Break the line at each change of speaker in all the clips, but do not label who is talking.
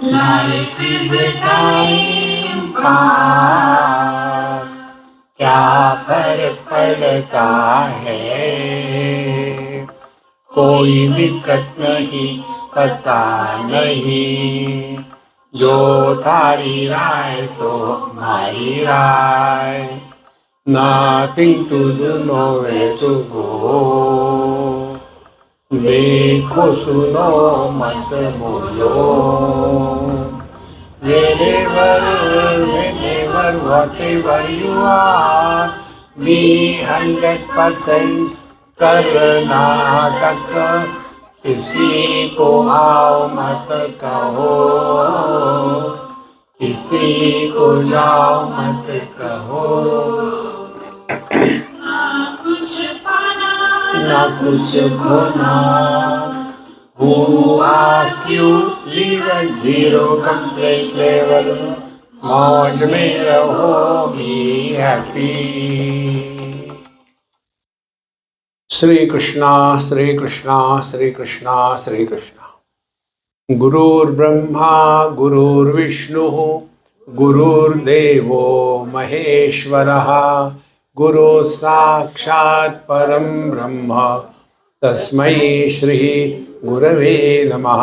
Life is a time pass, क्या फर्क पड़ता है, कोई दिक्कत नहीं, पता नहीं, जो थारी राय सो हमारी राय, nothing to do, nowhere to go, देखो सुनो मत बोलो, whenever, whatever you are, be 100% Karnataka, किसी को आओ मत कहो, किसी को जाओ मत कहो, ना कुछ खोना, who asks you live at zero complete level, मौज में रहो, be happy. श्री कृष्णा श्री कृष्णा श्री कृष्णा श्री कृष्णा. गुरुर्ब्रह्मा गुरुर्विष्णुः गुरुर्देवो महेश्वरः, गुरु साक्षात् परं ब्रह्म, तस्मै श्री गुरवे नमः,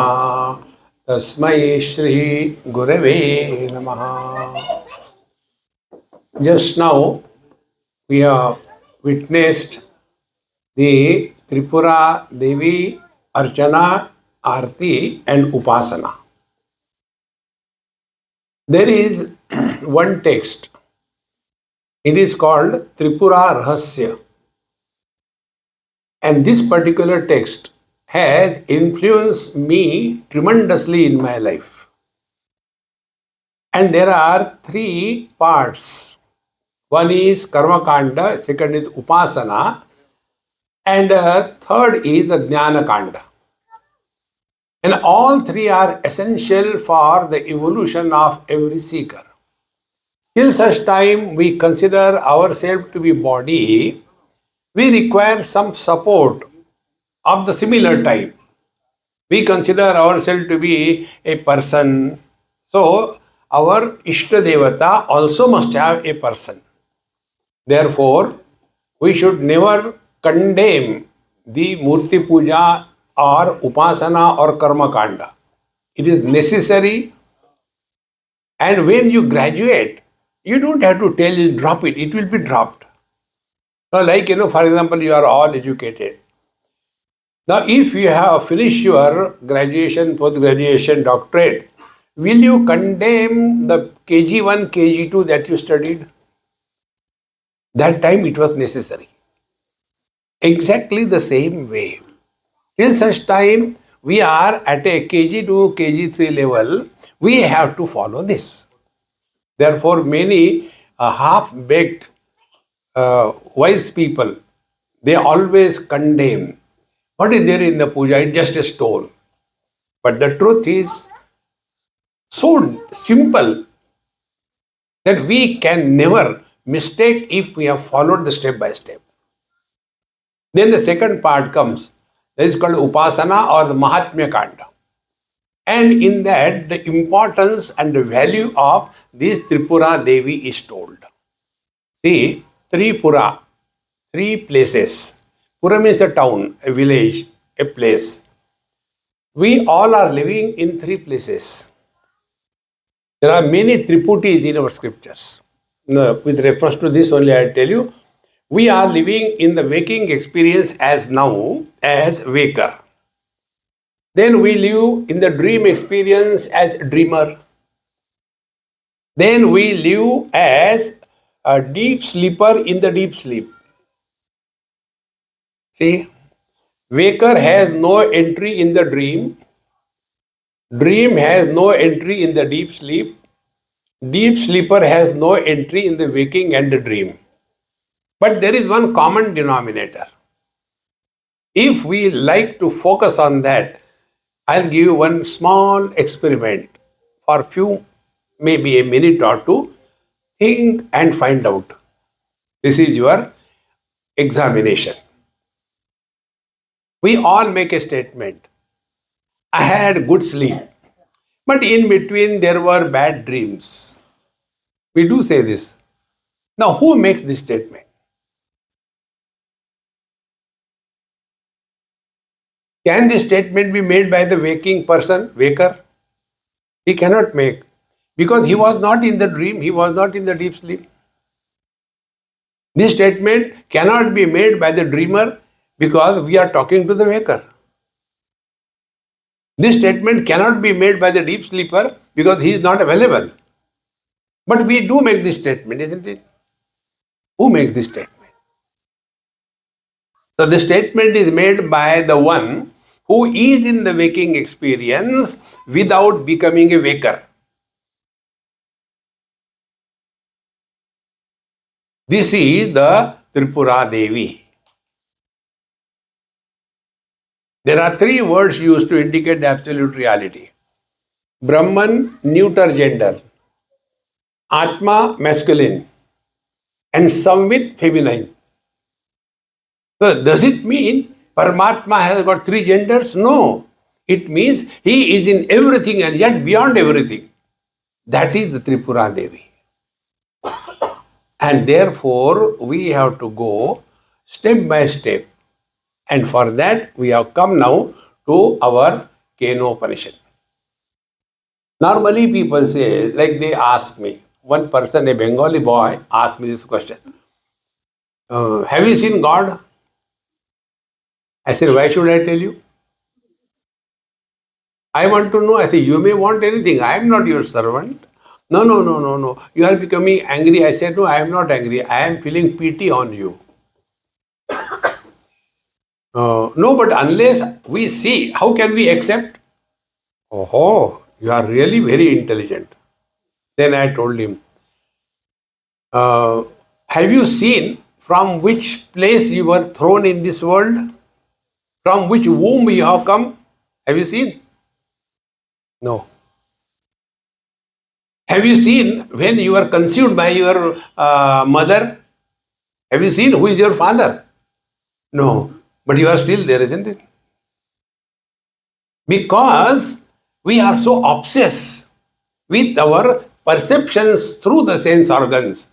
तस्मै श्री गुरवे नमः. Just now we have witnessed the Tripura Devi Archana, Arti and Upasana. There is one text. It is called Tripura Rahasya. And this particular text has influenced me tremendously in my life. And there are three parts. One is Karma Kanda, second is Upasana, and third is the Jnana Kanda. And all three are essential for the evolution of every seeker. Till such time we consider ourselves to be body, we require some support of the similar type. We consider ourselves to be a person. So our Ishta Devata also must have a person. Therefore, we should never condemn the Murti Puja or Upasana or Karma Kanda. It is necessary, and when you graduate, you don't have to tell it, drop it, it will be dropped. Now, like, for example, you are all educated. Now, if you have finished your graduation, post-graduation, doctorate, will you condemn the KG1, KG2 that you studied? That time it was necessary. Exactly the same way. Till such time we are at a KG2, KG3 level, we have to follow this. Therefore, many half-baked wise people, they always condemn. What is there in the puja? It's just a stone. But the truth is so simple that we can never mistake if we have followed the step by step. Then the second part comes. That is called Upasana or the Mahatmya Kanda. And in that, the importance and the value of this Tripura Devi is told. See, Tripura, three places. Pura means a town, a village, a place. We all are living in three places. There are many Triputis in our scriptures. Now, with reference to this only, I tell you, we are living in the waking experience as now as waker. Then we live in the dream experience as dreamer. Then we live as a deep sleeper in the deep sleep. See, waker has no entry in the dream. Dream has no entry in the deep sleep. Deep sleeper has no entry in the waking and the dream. But there is one common denominator. If we like to focus on that, I'll give you one small experiment for few, maybe a minute or two. Think and find out. This is your examination. We all make a statement. I had good sleep, but in between there were bad dreams. We do say this. Now, who makes this statement? Can this statement be made by the waking person, waker? He cannot make, because he was not in the dream, he was not in the deep sleep. This statement cannot be made by the dreamer because we are talking to the waker. This statement cannot be made by the deep sleeper because he is not available. But we do make this statement, isn't it? Who makes this statement? So the statement is made by the one who is in the waking experience without becoming a waker. This is the Tripura Devi. There are three words used to indicate the absolute reality. Brahman, neuter gender. Atma, masculine. And Samvit, feminine. So does it mean Paramatma has got three genders? No. It means he is in everything and yet beyond everything. That is the Tripura Devi. And therefore, we have to go step by step. And for that, we have come now to our Kenopanishad. Normally, people say, like they ask me, one person, a Bengali boy, asked me this question. Have you seen God? I said, why should I tell you? I want to know. I say, you may want anything. I am not your servant. No, no, no, no, no. You are becoming angry. I said, no, I am not angry. I am feeling pity on you. No, but unless we see, how can we accept? Oh, you are really very intelligent. Then I told him, have you seen from which place you were thrown in this world? From which womb you have come? Have you seen? No. Have you seen when you were conceived by your mother? Have you seen who is your father? No. But you are still there, isn't it? Because we are so obsessed with our perceptions through the sense organs.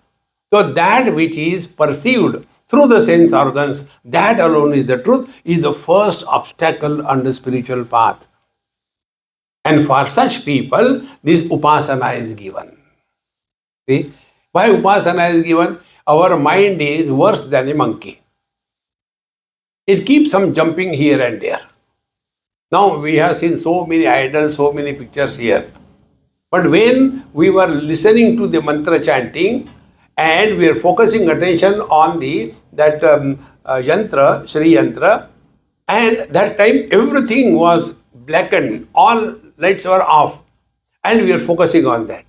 So that which is perceived through the sense organs, that alone is the truth, is the first obstacle on the spiritual path. And for such people, this upasana is given. See? Why upasana is given? Our mind is worse than a monkey. It keeps on jumping here and there. Now we have seen so many idols, so many pictures here. But when we were listening to the mantra chanting and we are focusing attention on that yantra, Shri yantra, and that time everything was blackened, all lights were off, and we are focusing on that.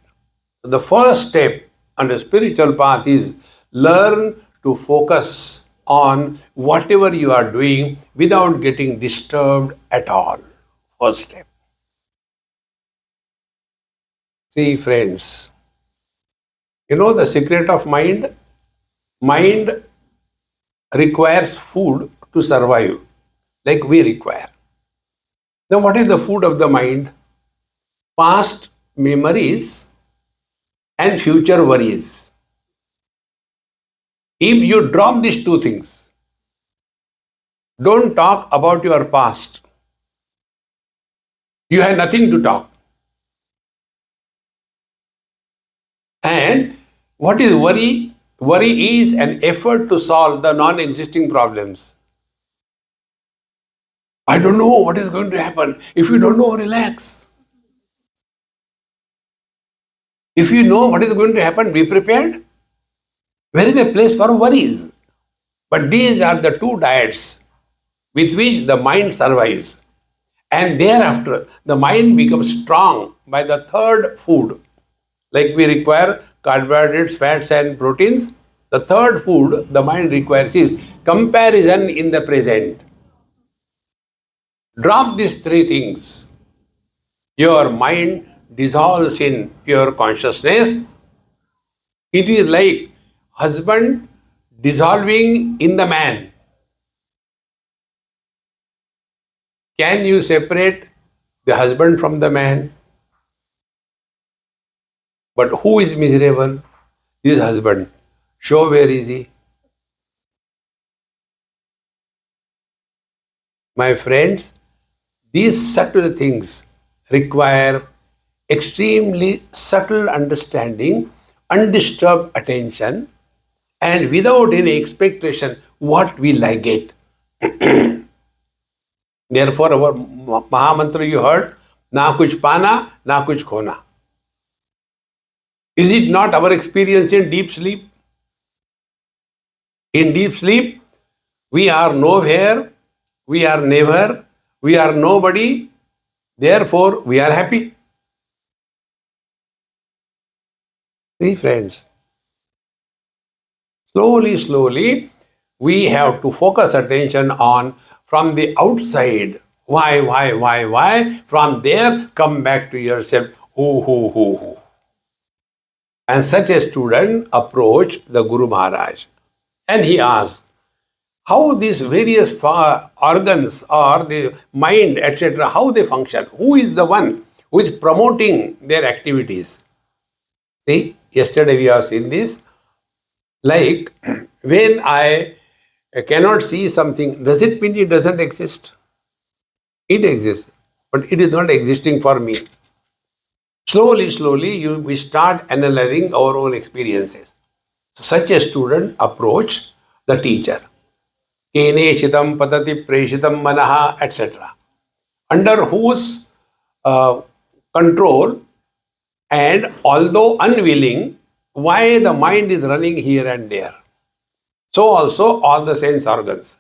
So the first step on the spiritual path is learn to focus on whatever you are doing without getting disturbed at all. First step. See, friends, you know the secret of mind? Mind requires food to survive, like we require. Now, what is the food of the mind? Past memories and future worries. If you drop these two things, don't talk about your past. You have nothing to talk. And what is worry? Worry is an effort to solve the non-existing problems. I don't know what is going to happen. If you don't know, relax. If you know what is going to happen, be prepared. Where is the place for worries? But these are the two diets with which the mind survives. And thereafter, the mind becomes strong by the third food. Like we require carbohydrates, fats, and proteins, the third food the mind requires is comparison in the present. Drop these three things. Your mind dissolves in pure consciousness. It is like husband dissolving in the man. Can you separate the husband from the man? But who is miserable? This husband. Show where is he? My friends, these subtle things require extremely subtle understanding, undisturbed attention, and without any expectation what will I get. Therefore, our Mahamantra you heard, na kuch pana, na kuch khona. Is it not our experience in deep sleep? In deep sleep, we are nowhere, we are never, we are nobody, therefore we are happy. See, friends, slowly, we have to focus attention on from the outside. Why? From there, come back to yourself. Who. And such a student approached the Guru Maharaj and he asked, how these various organs or the mind, etc., how they function? Who is the one who is promoting their activities? See, yesterday we have seen this. Like, when I cannot see something, does it mean it doesn't exist? It exists, but it is not existing for me. Slowly, we start analyzing our own experiences. So such a student approach the teacher. Kene shitam patati preshitam manaha, etc. Under whose control and although unwilling, why the mind is running here and there. So also all the sense organs.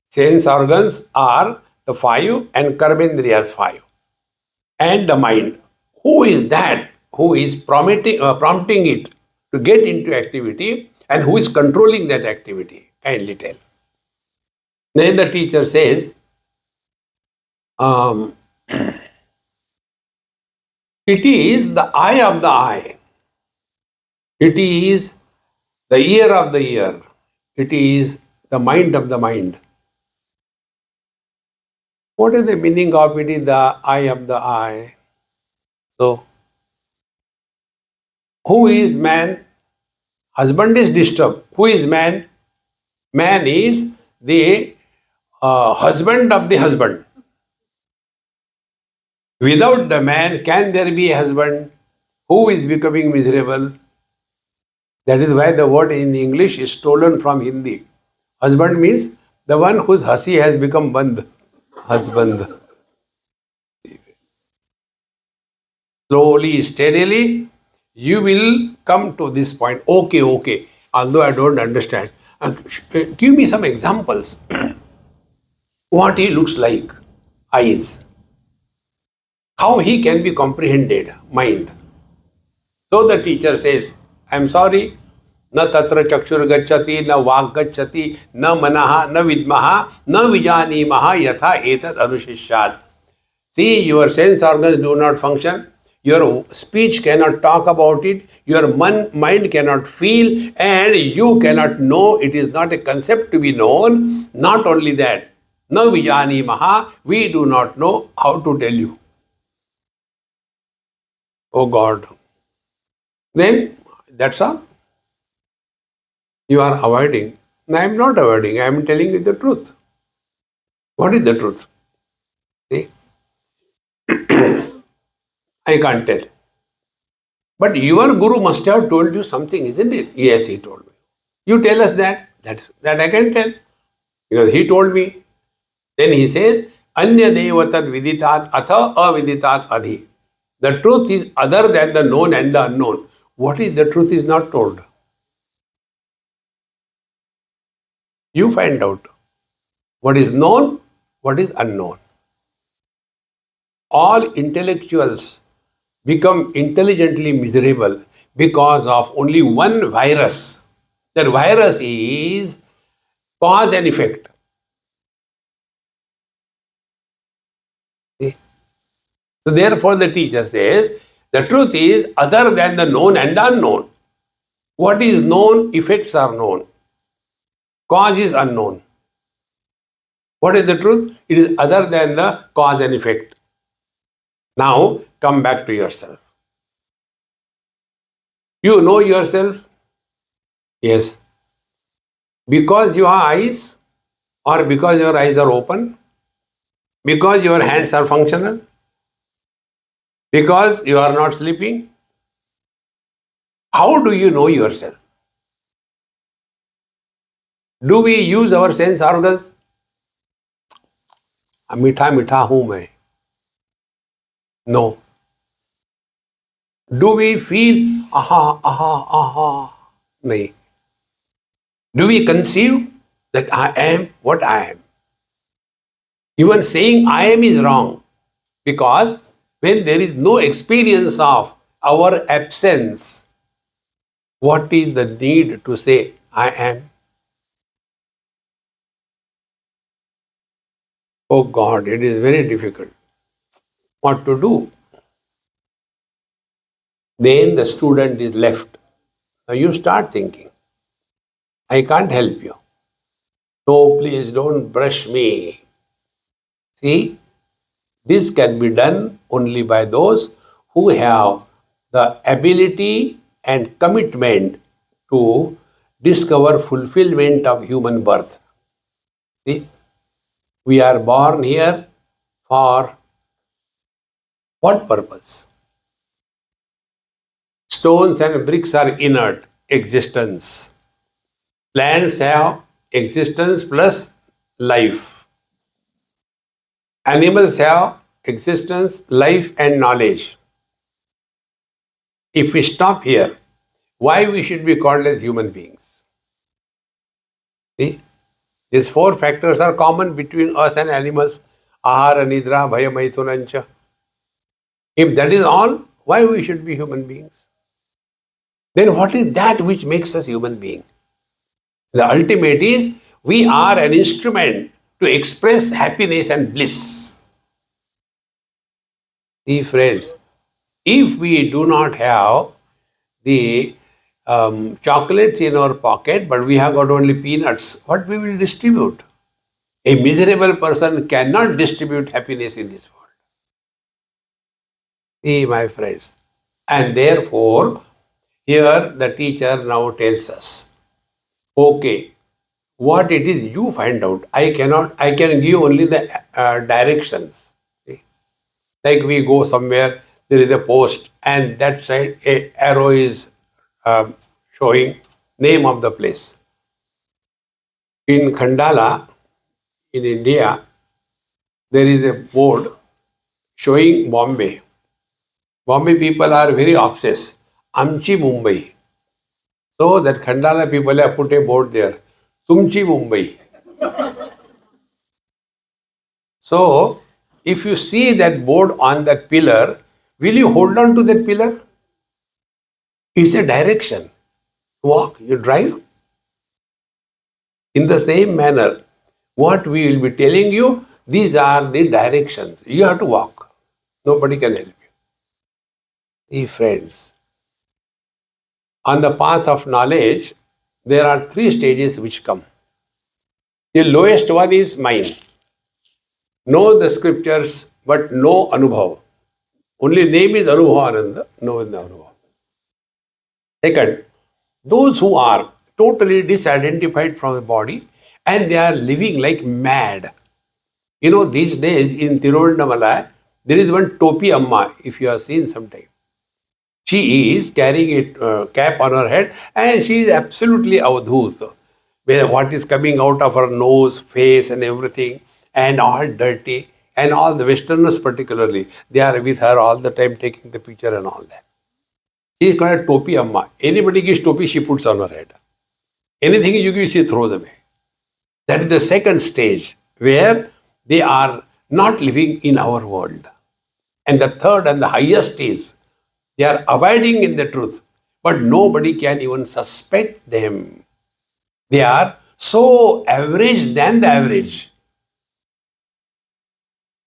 Sense organs are the 5 and karmendriyas 5. And the mind. Who is that? Who is prompting it to get into activity and who is controlling that activity? Kindly tell. Then the teacher says, it is the eye of the eye. It is the ear of the ear. It is the mind of the mind. What is the meaning of it is the eye of the eye? So, who is man? Husband is disturbed. Who is man? Man is the husband of the husband. Without the man, can there be a husband? Who is becoming miserable? That is why the word in English is stolen from Hindi. Husband means the one whose hasi has become band. Husband. Slowly, steadily, you will come to this point. Okay. Although I don't understand. Give me some examples. What he looks like. Eyes. How he can be comprehended. Mind. So the teacher says, I am sorry. Na tatra chakshur gacchati, na vak gacchati, na manaha, na vidmaha, na vijanimaha yatha etat anushishyat. See, your sense organs do not function. Your speech cannot talk about it. Your mind cannot feel, and you cannot know. It is not a concept to be known. Not only that, na vijanimaha, we do not know how to tell you. Oh God. Then, that's all. You are avoiding. I am not avoiding. I am telling you the truth. What is the truth? See? I can't tell. But your guru must have told you something, isn't it? Yes, he told me. You tell us that. That I can tell. Because he told me. Then he says, Anya devatat viditat atha aviditat adhi. The truth is other than the known and the unknown. What is the truth is not told. You find out what is known, what is unknown. All intellectuals become intelligently miserable because of only one virus. That virus is cause and effect. See? So therefore the teacher says, the truth is other than the known and the unknown. What is known, effects are known. Cause is unknown. What is the truth? It is other than the cause and effect. Now, come back to yourself. You know yourself? Yes. Because you have eyes, or because your eyes are open, because your hands are functional, because you are not sleeping. How do you know yourself? Do we use our sense organs? मीठा मीठा हूं मैं. No. Do we feel aha aha aha? No. Do we conceive that I am what I am? Even saying I am is wrong, because when there is no experience of our absence, what is the need to say I am? Oh God, it is very difficult. What to do? Then the student is left. Now you start thinking, I can't help you. No, please don't brush me. See, this can be done only by those who have the ability and commitment to discover fulfillment of human birth. See, we are born here for what purpose? Stones and bricks are inert existence. Plants have existence plus life. Animals have existence, life, and knowledge. If we stop here, why we should be called as human beings? See, these four factors are common between us and animals. Ahara, nidra, bhaya, maithunancha. If that is all, why we should be human beings? Then what is that which makes us human beings? The ultimate is we are an instrument to express happiness and bliss. See, friends, if we do not have the chocolates in our pocket, but we have got only peanuts, what we will distribute? A miserable person cannot distribute happiness in this world. See, my friends. And therefore, here the teacher now tells us, okay, what it is you find out. I can give only the directions. See? Like we go somewhere, there is a post, and that side a arrow is showing name of the place. In Khandala, in India, there is a board showing Bombay. Bombay people are very obsessed. Amchi Mumbai. So that Khandala people have put a board there. Tumchi Mumbai. So if you see that board on that pillar, will you hold on to that pillar? It's a direction. Walk, you drive. In the same manner, what we will be telling you, these are the directions. You have to walk. Nobody can help you. Hey friends, on the path of knowledge, there are three stages which come. The lowest one is mind. Know the scriptures, but no Anubhav. Only name is Anubhavananda, no is the Anubhav. Second, those who are totally disidentified from the body and they are living like mad. You know, these days in Tirunnamalai, there is one Topi Amma, if you have seen sometime. She is carrying a cap on her head and she is absolutely avadhut. What is coming out of her nose, face and everything, and all dirty, and all the Westerners particularly, they are with her all the time taking the picture and all that. She is called Topi Amma. Anybody gives topi, she puts on her head. Anything you give, she throws away. That is the second stage where they are not living in our world. And the third and the highest is they are abiding in the truth, but nobody can even suspect them. They are so average than the average.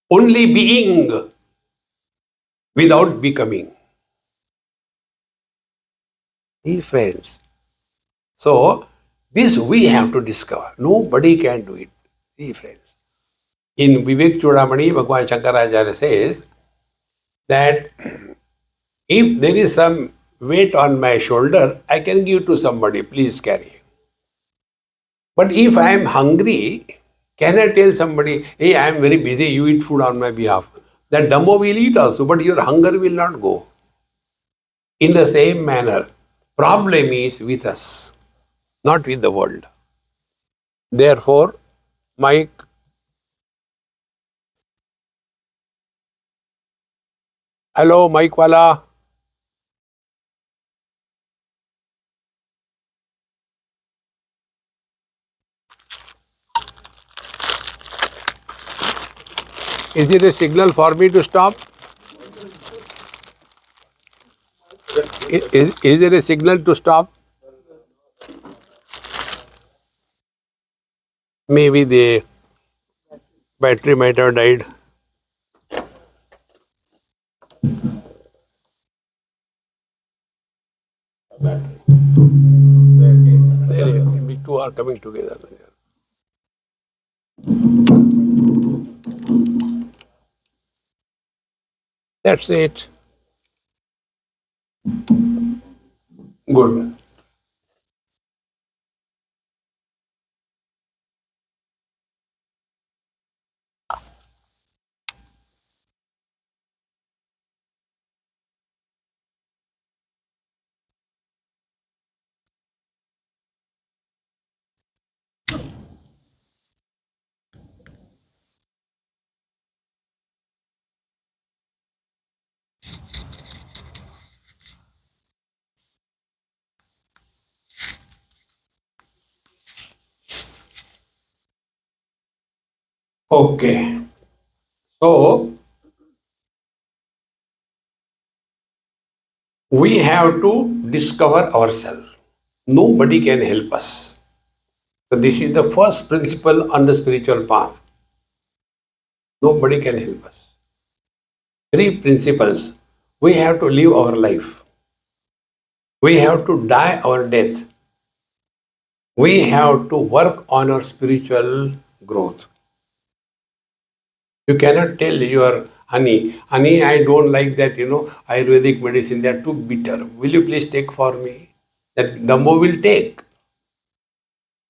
Only being without becoming. See, friends. So, this we have to discover. Nobody can do it. See, friends. In Vivek Chudamani, Bhagwan Shankaracharya says that if there is some weight on my shoulder, I can give to somebody, please carry. But if I am hungry, can I tell somebody, hey, I am very busy, you eat food on my behalf? That Dhammo will eat also, but your hunger will not go. In the same manner, problem is with us, not with the world. Therefore, Mike, hello, Mike Wala. Is it a signal for me to stop? Is it a signal to stop? Maybe the battery might have died. Maybe two are coming together. That's it. Good. Okay. So, we have to discover ourselves. Nobody can help us. So, this is the first principle on the spiritual path. Nobody can help us. Three principles. We have to live our life. We have to die our death. We have to work on our spiritual growth. You cannot tell your honey, I don't like that, Ayurvedic medicine, they are too bitter. Will you please take for me? That Dhammo will take.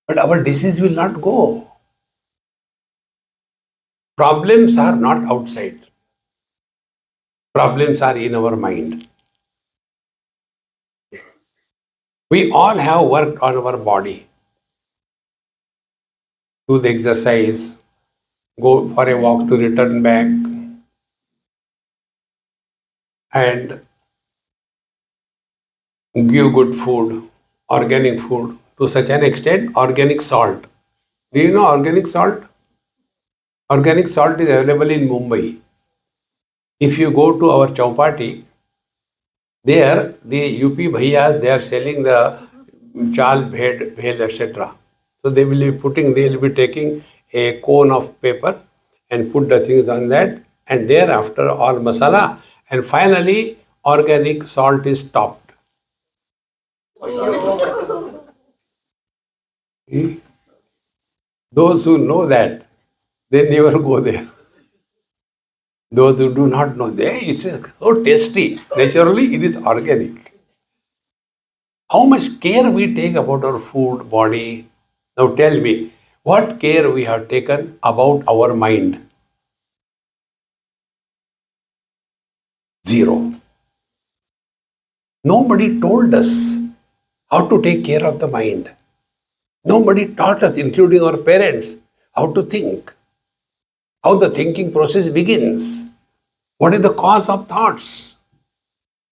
But our disease will not go. Problems are not outside. Problems are in our mind. We all have worked on our body. Do the exercise, go for a walk to return back, and give good food, organic food, to such an extent, organic salt. Do you know organic salt? Organic salt is available in Mumbai. If you go to our Chowpatty, there the UP bhaiyas, they are selling the chal, bhel, etc. So they will be taking a cone of paper and put the things on that, and thereafter all masala, and finally organic salt is topped. Hmm? Those who know that, they never go there. Those who do not know, it is so tasty. Naturally, it is organic. How much care we take about our food, body. Now tell me, what care we have taken about our mind? Zero. Nobody told us how to take care of the mind. Nobody taught us, including our parents, how to think, how the thinking process begins, what is the cause of thoughts.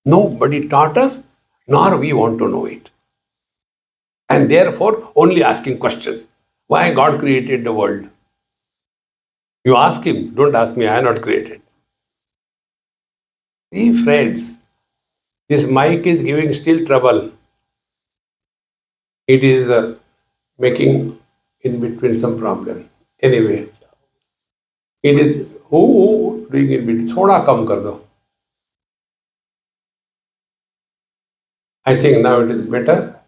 Nobody taught us, nor we want to know it. And therefore, only asking questions. Why God created the world? You ask Him, don't ask me, I am not created. See, friends, this mic is giving still trouble. It is making in between some problem. Anyway, it is who doing in between. थोड़ा कम कर दो. I think now it is better.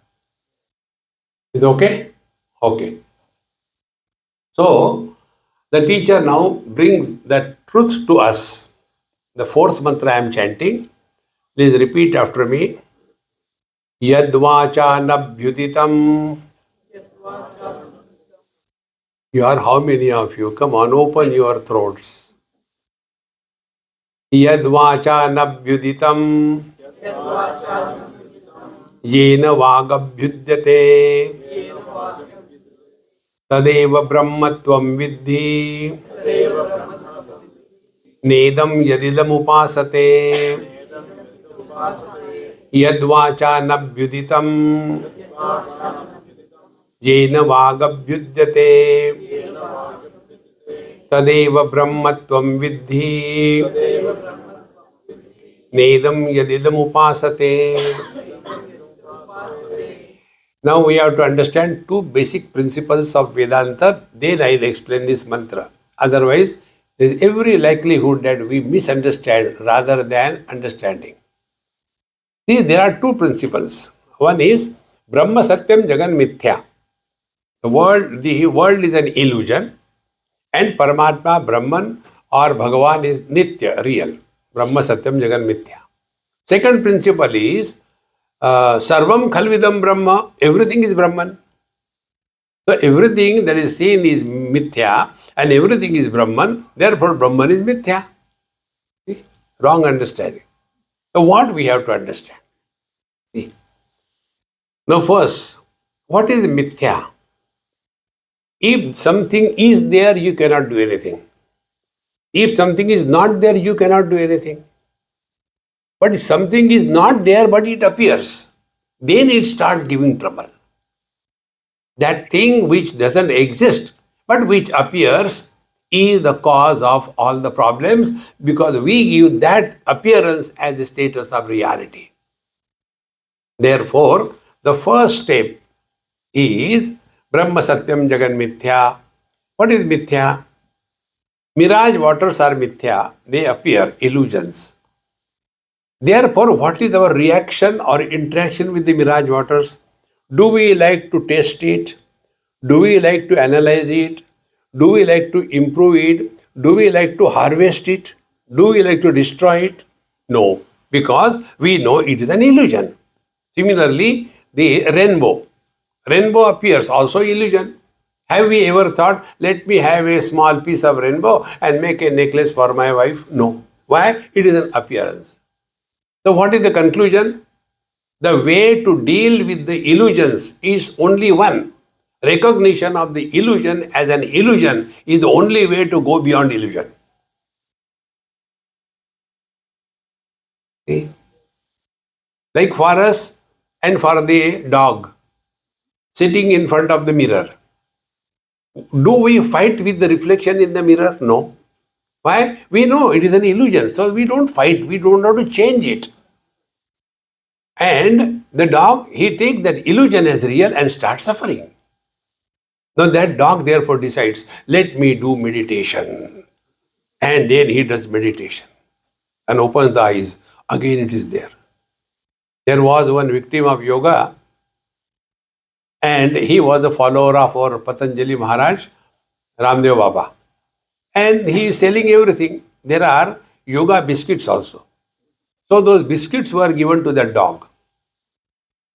Is okay? Okay. So The teacher now brings the truth to us. The fourth mantra I am chanting. Please repeat after me. Yadvacha nabhyuditam. You are how many of you? Come on, open your throats. Yadvacha nabhyuditam. Yena vagabhyudyate. Tadeva brahmatvam vidhi. Nedam yadidam upasate. Yadvacha nabhyuditam. Yena vagabhyudyate. Tadeva brahmatvam vidhi. Nedam yadidam upasate. Now we have to understand two basic principles of Vedanta. Then I will explain this mantra. Otherwise, there is every likelihood that we misunderstand rather than understanding. See, there are two principles. One is Brahma Satyam Jagan Mithya. The world is an illusion, and Paramatma, Brahman or Bhagavan is Nitya, real. Brahma Satyam Jagan Mithya. Second principle is Sarvam Khalvidam Brahma, everything is Brahman. So everything that is seen is Mithya and everything is Brahman, therefore Brahman is Mithya. See? Wrong understanding. So what we have to understand? See? Now first, what is Mithya? If something is there, you cannot do anything. If something is not there, you cannot do anything. But if something is not there but it appears, then it starts giving trouble. That thing which doesn't exist but which appears is the cause of all the problems because we give that appearance as a status of reality. Therefore, the first step is Brahma Satyam Jagan Mithya. What is Mithya? Mirage waters are Mithya, they appear illusions. Therefore, what is our reaction or interaction with the mirage waters? Do we like to taste it? Do we like to analyze it? Do we like to improve it? Do we like to harvest it? Do we like to destroy it? No, because we know it is an illusion. Similarly, the rainbow. Rainbow appears, also illusion. Have we ever thought, let me have a small piece of rainbow and make a necklace for my wife? No. Why? It is an appearance. So what is the conclusion? The way to deal with the illusions is only one. Recognition of the illusion as an illusion is the only way to go beyond illusion. See? Like for us and for the dog sitting in front of the mirror. Do we fight with the reflection in the mirror? No. Why? We know it is an illusion. So we don't fight. We don't have to change it. And the dog, he takes that illusion as real and starts suffering. Now that dog therefore decides, let me do meditation. And then he does meditation and opens the eyes. Again it is there. There was one victim of yoga and he was a follower of our Patanjali Maharaj, Ramdev Baba. And he is selling everything. There are yoga biscuits also. So those biscuits were given to the dog.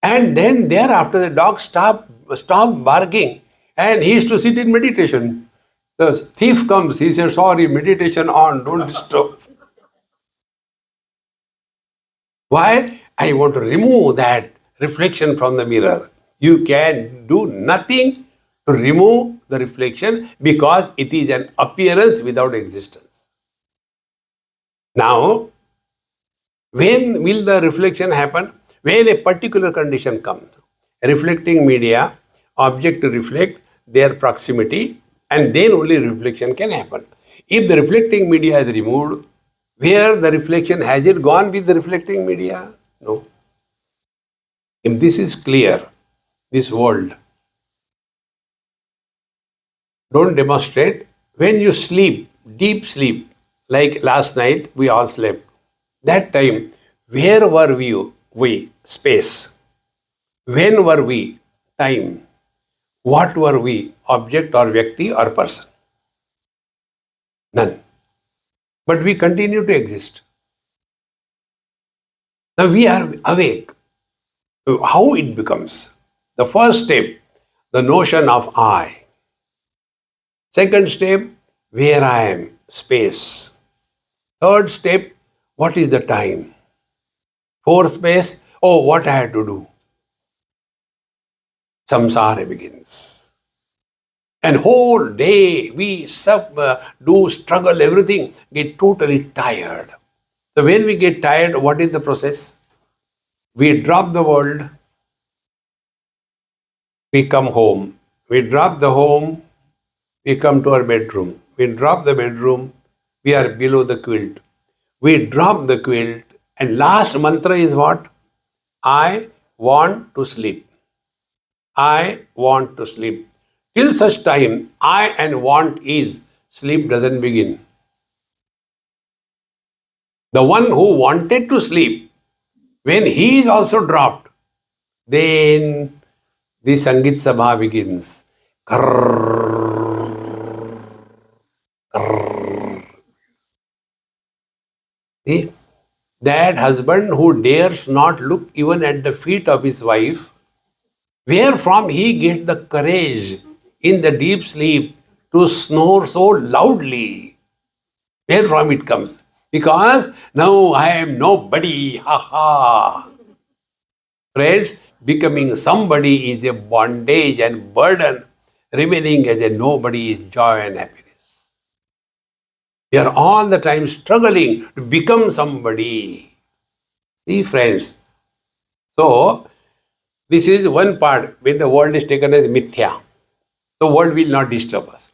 And then thereafter the dog stopped barking and he used to sit in meditation. The thief comes, he says, sorry, meditation on, don't disturb. Why? I want to remove that reflection from the mirror. You can do nothing to remove the reflection because it is an appearance without existence. Now, when will the reflection happen? When a particular condition comes. Reflecting media, object to reflect, their proximity, and then only reflection can happen. If the reflecting media is removed, where the reflection, has it gone with the reflecting media? No. If this is clear, this world, don't demonstrate. When you sleep, deep sleep, like last night we all slept, that time, where were we? Space. When were we? Time. What were we? Object or Vyakti or person? None. But we continue to exist. Now we are awake. How it becomes? The first step, the notion of I. Second step, where I am, space. Third step, what is the time? Fourth space, oh, what I have to do. Samsara begins. And whole day we do struggle, everything, get totally tired. So when we get tired, what is the process? We drop the world, we come home. We drop the home, we come to our bedroom. We drop the bedroom, we are below the quilt. We drop the quilt, and last mantra is what? I want to sleep. I want to sleep. Till such time, I and want is, sleep doesn't begin. The one who wanted to sleep, when he is also dropped, then the Sangit Sabha begins. Krrrr, krrrr. See? That husband who dares not look even at the feet of his wife, wherefrom he gets the courage in the deep sleep to snore so loudly. Where from it comes? Because now I am nobody. Ha ha. Friends, becoming somebody is a bondage and burden. Remaining as a nobody is joy and happiness. We are all the time struggling to become somebody. See, friends. So, this is one part when the world is taken as mithya. The world will not disturb us.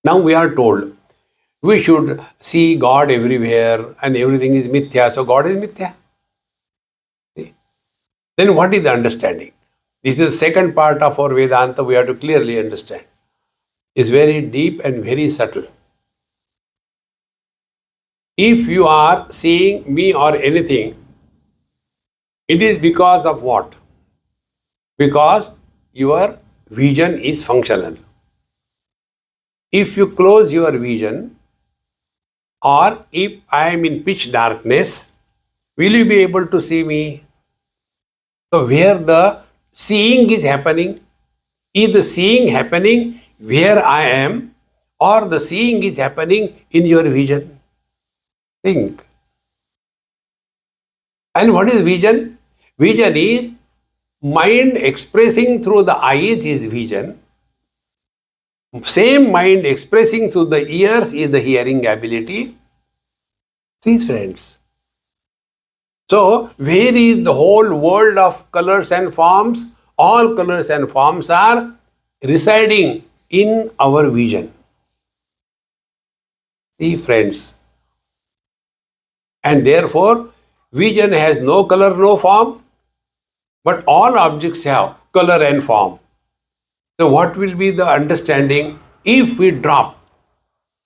Now we are told we should see God everywhere and everything is mithya. So God is mithya. See? Then what is the understanding? This is the second part of our Vedanta we have to clearly understand. It's very deep and very subtle. If you are seeing me or anything, it is because of what? Because your vision is functional. If you close your vision, or if I am in pitch darkness, will you be able to see me? So where the seeing is happening, is the seeing happening where I am, or the seeing is happening in your vision? Think. And what is vision? Vision is mind expressing through the eyes is vision. Same mind expressing through the ears is the hearing ability. These friends. So, where is the whole world of colors and forms? All colors and forms are residing in our vision. See, friends. And therefore, vision has no color, no form, but all objects have color and form. So, what will be the understanding if we drop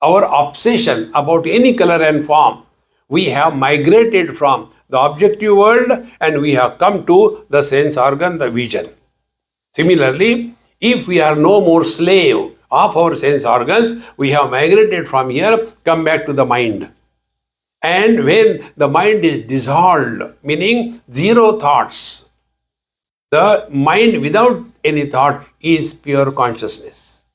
our obsession about any color and form? We have migrated from the objective world and we have come to the sense organ, the vision. Similarly, if we are no more slave of our sense organs, we have migrated from here, come back to the mind. And when the mind is dissolved, meaning zero thoughts, the mind without any thought is pure consciousness.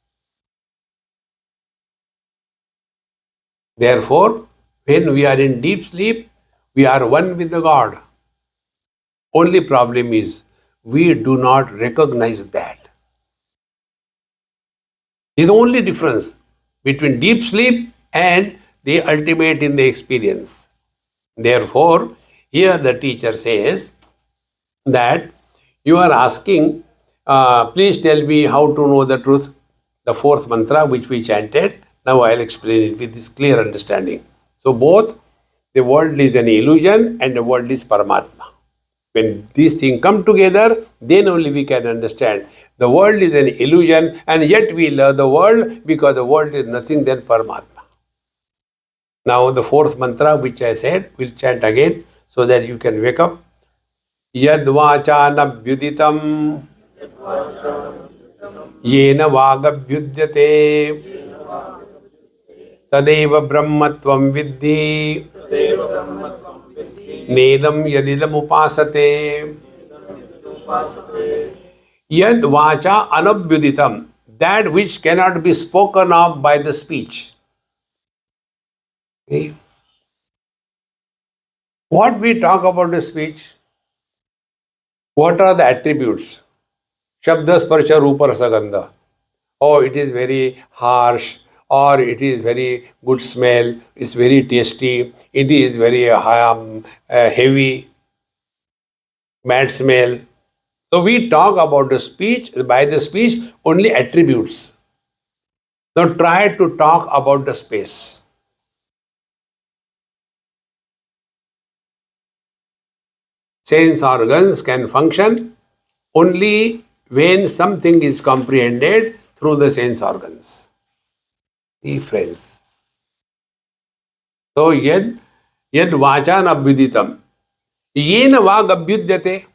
Therefore, when we are in deep sleep, we are one with the God. Only problem is we do not recognize that. Is the only difference between deep sleep and the ultimate in the experience. Therefore, here the teacher says that you are asking, please tell me how to know the truth. The fourth mantra which we chanted, now I'll explain it with this clear understanding. So both the world is an illusion and the world is Paramatma. When these things come together, then only we can understand. The world is an illusion and yet we love the world because the world is nothing than Paramatma. Now the fourth mantra which I said, we'll chant again so that you can wake up. Yadvachanabhyuditam yena vagabhyudyate तदेव ब्रह्मत्वं विद्धि नेदं यदिदम् उपासते यद वाचा अनभ्युदितम, that which cannot be spoken of by the speech. See? What we talk about the speech, what are the attributes? Shabda, Sparsha, Rupa, Rasa, Gandha. Oh, it is very harsh, or it is very good smell, it's very tasty, it is very heavy, bad smell. So we talk about the speech, by the speech, only attributes. Now try to talk about the space. Sense organs can function only when something is comprehended through the sense organs. See, friends. So, yad vachan abhyuditam. Yena vag abhyudyate.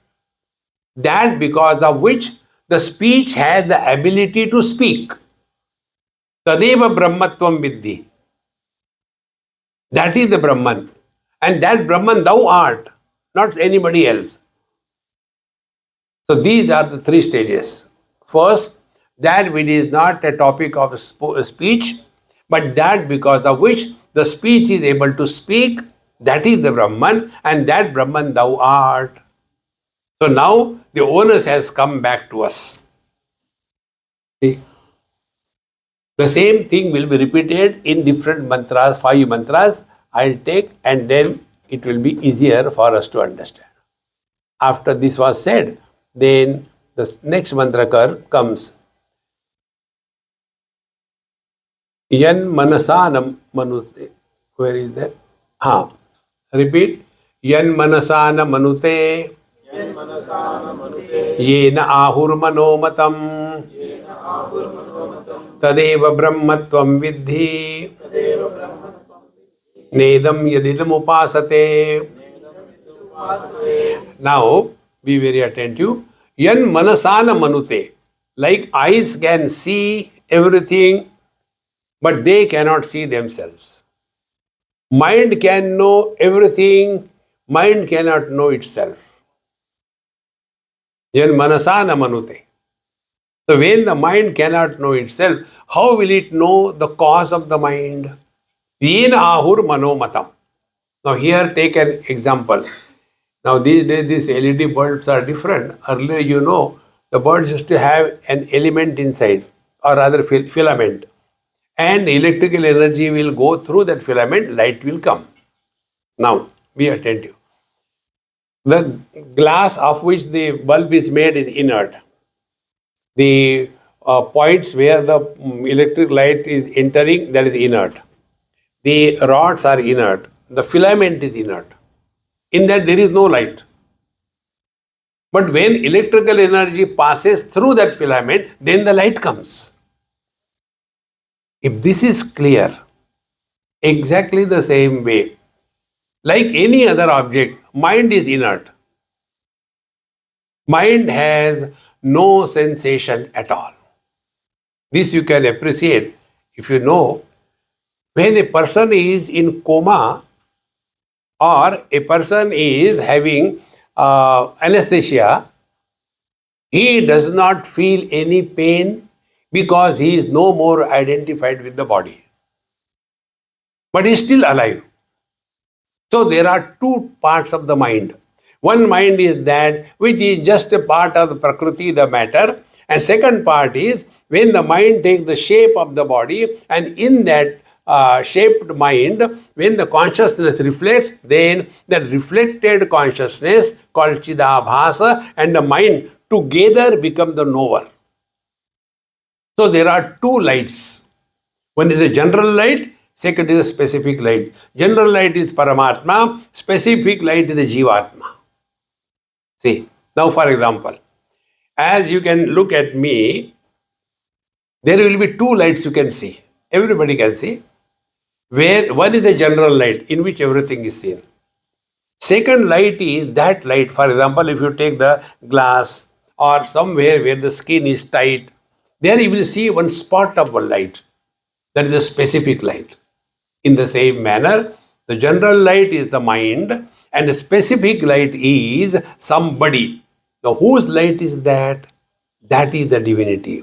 That because of which the speech has the ability to speak. Tadeva brahmatvam viddhi. That is the Brahman. And that Brahman thou art, not anybody else. So these are the three stages. First, that which is not a topic of speech, but that because of which the speech is able to speak, that is the Brahman, and that Brahman thou art. So now the onus has come back to us. See? The same thing will be repeated in different mantras, 5 mantras. I'll take, and then it will be easier for us to understand. After this was said, then the next mantra comes. Yan manasanam manute. Where is that? Ha. Repeat. Yan manasana manute. Yena ahur manomatam. Tadeva brahmatvam viddhi. Nedam yadidam upasate. Now, be very attentive. Yan manasana manute. Like eyes can see everything, but they cannot see themselves. Mind can know everything, mind cannot know itself. Yan manasana manute. So when the mind cannot know itself, how will it know the cause of the mind? Yena ahur manomatam. Now here take an example. Now these days these LED bulbs are different. Earlier, the bulbs used to have an element inside, or rather filament. And electrical energy will go through that filament, light will come. Now, be attentive. The glass of which the bulb is made is inert. The points where the electric light is entering, that is inert. The rods are inert. The filament is inert. In that there is no light. But when electrical energy passes through that filament, then the light comes. If this is clear, exactly the same way, like any other object, mind is inert. Mind has no sensation at all. This you can appreciate if you know when a person is in coma or a person is having anesthesia, he does not feel any pain because he is no more identified with the body. But he is still alive. So there are two parts of the mind. One mind is that which is just a part of the Prakriti, the matter. And second part is when the mind takes the shape of the body, and in that shaped mind, when the consciousness reflects, then that reflected consciousness called Chidabhasa and the mind together become the knower. So there are two lights. One is a general light, second is a specific light. General light is Paramatma, specific light is the Jivatma. See, now for example, as you can look at me, there will be two lights you can see. Everybody can see. Where one is the general light in which everything is seen. Second light is that light. For example, if you take the glass or somewhere where the skin is tight, there you will see one spot of one light. That is a specific light. In the same manner, the general light is the mind and the specific light is somebody. Now, whose light is that? That is the divinity.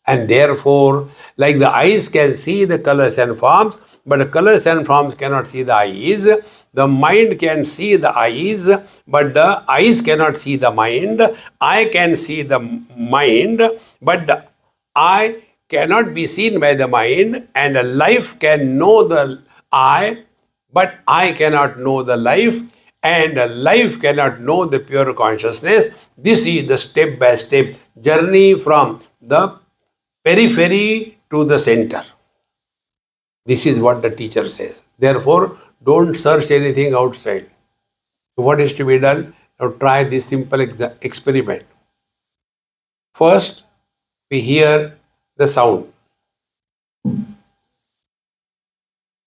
And therefore, like the eyes can see the colors and forms, but the colors and forms cannot see the eyes. The mind can see the eyes, but the eyes cannot see the mind. I can see the mind, but the eye cannot be seen by the mind, and the life can know the eye, but I cannot know the life, and the life cannot know the pure consciousness. This is the step by step journey from the periphery to the center. This is what the teacher says. Therefore, don't search anything outside. So what is to be done? Now try this simple experiment. First, we hear the sound.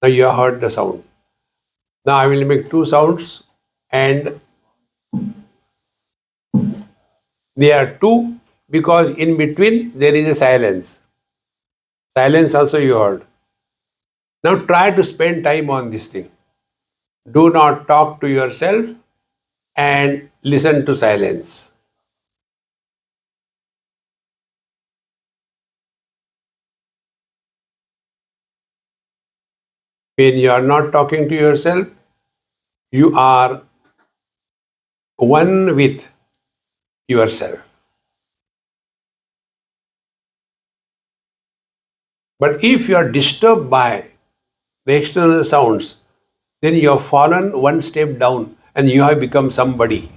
Now you have heard the sound. Now I will make two sounds, and they are two because in between there is a silence. Silence also you heard. Now try to spend time on this thing. Do not talk to yourself and listen to silence. When you are not talking to yourself, you are one with yourself. But if you are disturbed by the external sounds, then you have fallen one step down and you have become somebody.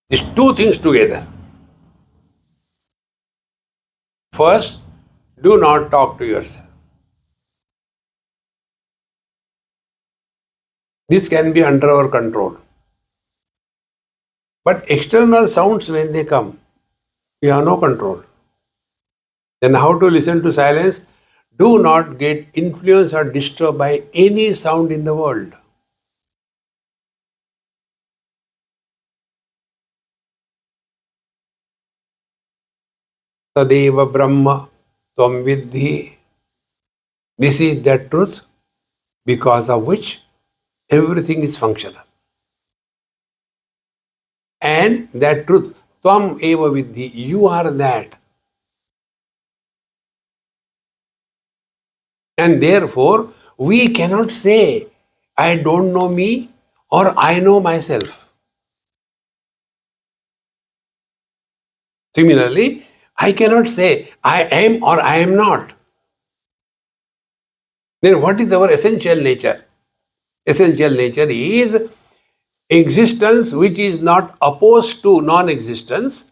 These two things together. First, do not talk to yourself. This can be under our control. But external sounds, when they come, we have no control. Then how to listen to silence? Do not get influenced or disturbed by any sound in the world. Tadeva Brahma Tvam Vidhi. This is the truth because of which everything is functional. And that truth, Tvam Eva Vidhi, you are that. And therefore, we cannot say, I don't know me or I know myself. Similarly, I cannot say, I am or I am not. Then what is our essential nature? Essential nature is existence which is not opposed to non-existence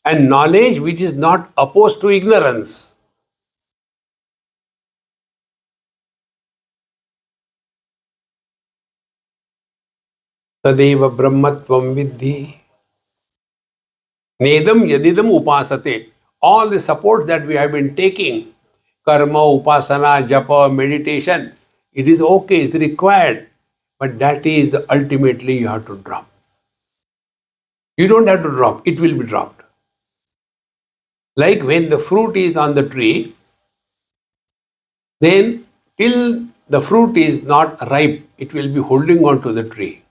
and knowledge which is not opposed to ignorance. Tadeva Brahmatvam Vidhi. Nedam Yadidam Upasate. All the support that we have been taking, karma, upasana, japa, meditation, it is okay, it's required. But that is the ultimately you have to drop. You don't have to drop, it will be dropped. Like when the fruit is on the tree, then till the fruit is not ripe, it will be holding on to the tree.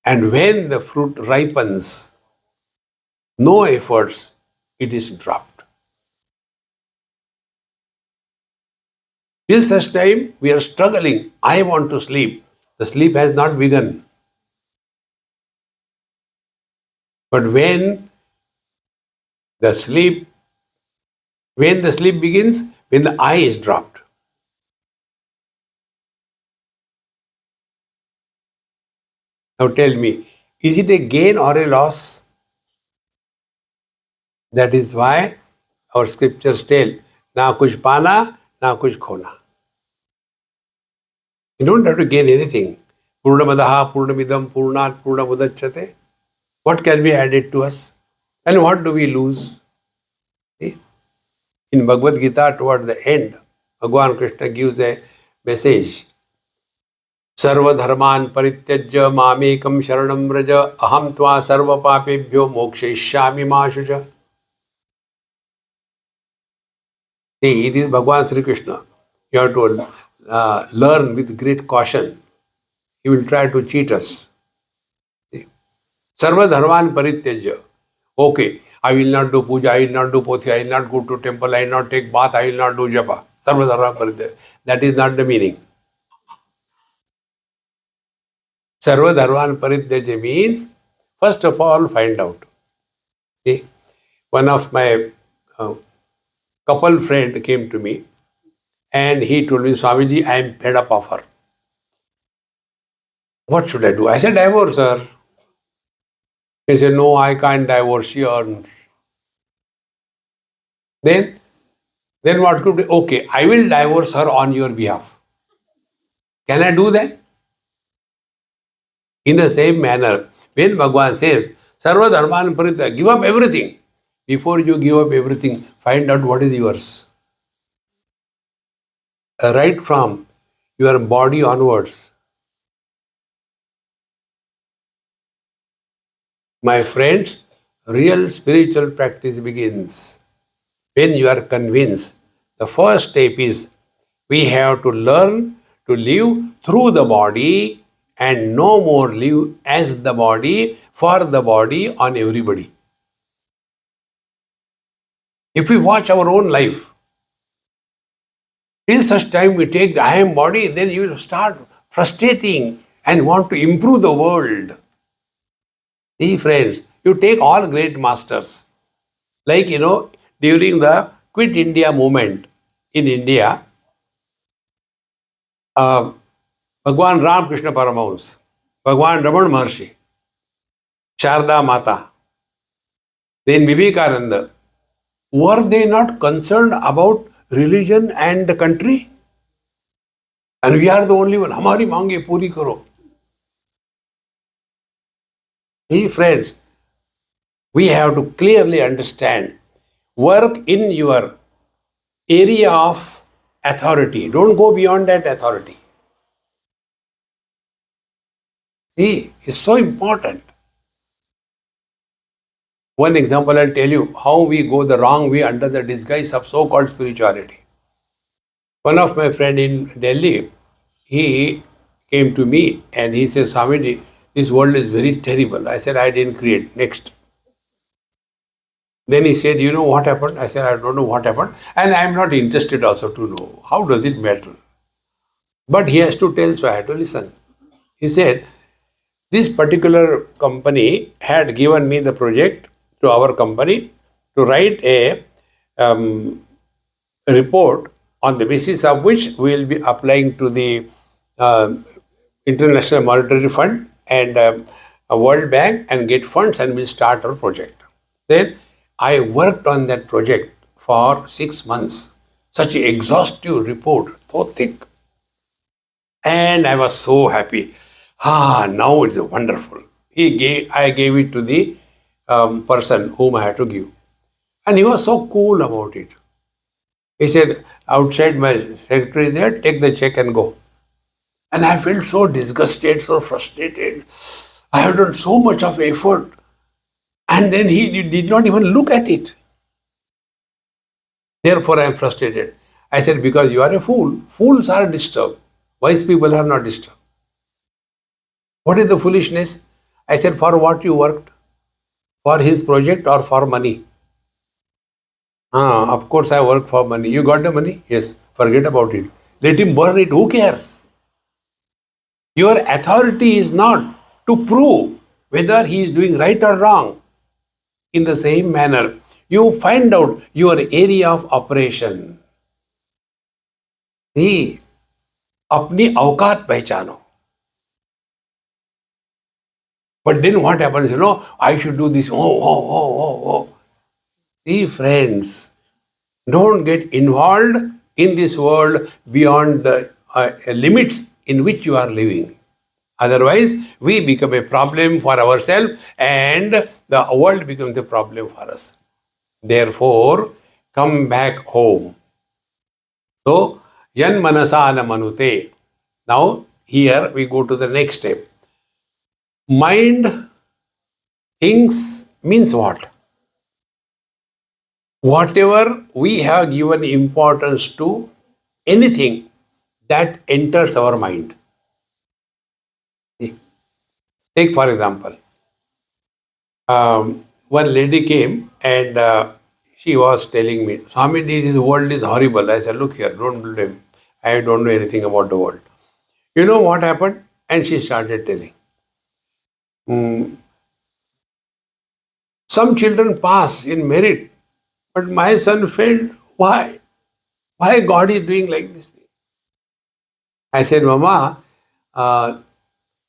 And when the fruit ripens, no efforts, it is dropped. Till such time, we are struggling. I want to sleep. The sleep has not begun. But when the sleep begins, when the eye is dropped. Now tell me, is it a gain or a loss? That is why our scriptures tell, na kuch pana, na kuch khona. You don't have to gain anything. Purnamadaha, Purnamidam, Purnat, Purnamudachyate. What can be added to us? And what do we lose? See? In Bhagavad Gita, toward the end, Bhagavan Krishna gives a message. Sarva dharman parityajya mamekam sharanam vraja aham tva sarva papebhyo mokshayishyami ma shucha. See, it is Bhagavan Sri Krishna. You have to learn with great caution. He will try to cheat us. Sarva dharman parityajya. Okay, I will not do puja, I will not do pothi, I will not go to temple, I will not take bath, I will not do japa. Sarva dharman parityajya. That is not the meaning. Sarva dharman parityajya means, first of all, find out. See, one of my couple friend came to me and he told me, Swamiji, I am fed up of her. What should I do? I said, divorce her. He said, no, I can't divorce. She earns. Then, then what could be? Okay, I will divorce her on your behalf. Can I do that? In the same manner, when Bhagavan says, Sarva Dharman Parita, give up everything. Before you give up everything, find out what is yours. Right from your body onwards. My friends, real spiritual practice begins when you are convinced. The first step is we have to learn to live through the body and no more live as the body, for the body, on everybody. If we watch our own life, till such time we take the I am body, then you will start frustrating and want to improve the world. See, friends, you take all great masters. Like, during the Quit India movement in India, uh, Bhagwan Ram Krishna Paramahamsa, Bhagwan Raman Maharshi, Sharda Mata, then Vivekananda, were they not concerned about religion and the country? And we are the only one. Hamari mange puri karo. Hey friends, we have to clearly understand, work in your area of authority. Don't go beyond that authority. See, it's so important. One example I'll tell you how we go the wrong way under the disguise of so-called spirituality. One of my friend in Delhi, he came to me and he says, Swamiji, this world is very terrible. I said, I didn't create. Next. Then he said, you know what happened? I said, I don't know what happened. And I'm not interested also to know. How does it matter? But he has to tell, so I had to listen. He said, this particular company had given me the project to our company to write a report on the basis of which we will be applying to the uh, International Monetary Fund and a World Bank and get funds and we'll start our project. Then I worked on that project for 6 months. Such an exhaustive report, so thick. And I was so happy. Now it's wonderful. I gave it to the person whom I had to give. And he was so cool about it. He said, outside my secretary there, take the check and go. And I felt so disgusted, so frustrated. I have done so much of effort. And then he did not even look at it. Therefore, I am frustrated. I said, because you are a fool. Fools are disturbed. Wise people are not disturbed. What is the foolishness? I said, for what you worked? For his project or for money? Of course, I work for money. You got the money? Yes. Forget about it. Let him burn it. Who cares? Your authority is not to prove whether he is doing right or wrong. In the same manner, you find out your area of operation. See, अपनी औकात पहचानो. But then what happens? I should do this. Oh. See, friends, don't get involved in this world beyond the limits in which you are living. Otherwise, we become a problem for ourselves and the world becomes a problem for us. Therefore, come back home. So, yan manasana manute. Now, here we go to the next step. Mind thinks means what? Whatever we have given importance to, anything that enters our mind. Take for example, one lady came and she was telling me, Swami, this world is horrible. I said, look here, don't blame. I don't know anything about the world. You know what happened? And she started telling. "Hmm, some children pass in merit, but my son failed. Why? Why God is doing like this thing? I said, Mama, uh,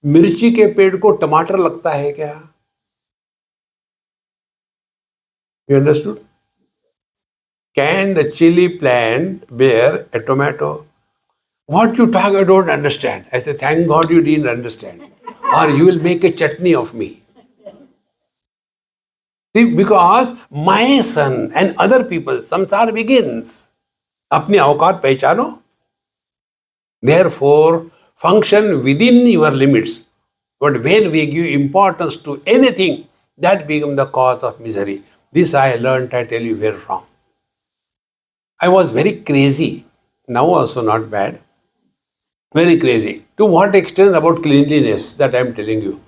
मिर्ची के पेड़ को टमाटर लगता है क्या? You understood? Can the chili plant bear a tomato? What you talk, I don't understand. I said, thank God you didn't understand. Or you will make a chutney of me. See, because my son and other people, samsara begins. अपनी औकात पहचानो. Therefore, function within your limits. But when we give importance to anything, that becomes the cause of misery. This I learned, I tell you, where from. I was very crazy. Now also not bad. Very crazy. To what extent about cleanliness that I am telling you.